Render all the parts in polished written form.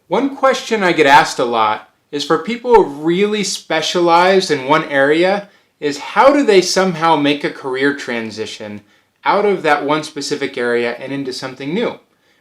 One question I get asked a lot is for people who really specialize in one area is how do they somehow make a career transition out of that one specific area and into something new?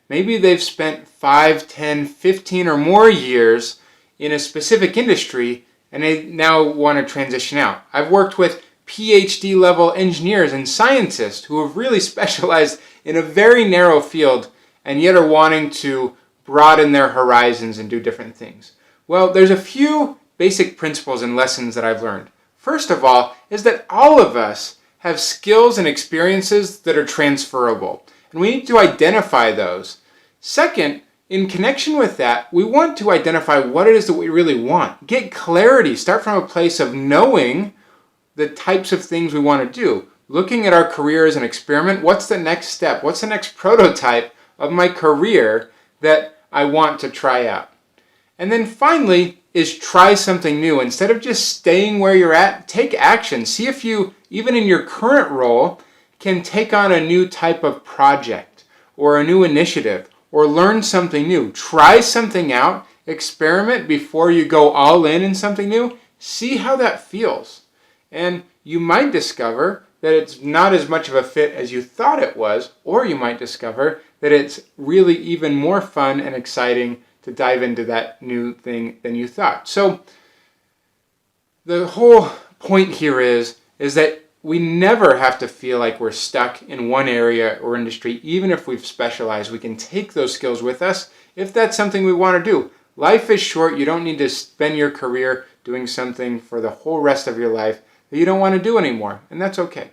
Maybe they've spent 5, 10, 15 or more years in a specific industry and they now want to transition out. I've worked with PhD level engineers and scientists who have really specialized in a very narrow field and yet are wanting to broaden their horizons and do different things. Well, there's a few basic principles and lessons that I've learned. First of all is that all of us have skills and experiences that are transferable, and we need to identify those. Second, in connection with that, we want to identify what it is that we really want. Get clarity. Start from a place of knowing the types of things we want to do. Looking at our career as an experiment, what's the next step? What's the next prototype of my career that I want to try out? And then finally is try something new. Instead of just staying where you're at, take action. See if you, even in your current role, can take on a new type of project or a new initiative or learn something new. Try something out, experiment before you go all in something new. See how that feels. And you might discover that it's not as much of a fit as you thought it was, or you might discover that it's really even more fun and exciting to dive into that new thing than you thought. So the whole point here is that we never have to feel like we're stuck in one area or industry. Even if we've specialized, we can take those skills with us if that's something we want to do. Life is short. You don't need to spend your career doing something for the whole rest of your life that you don't want to do anymore, and that's okay.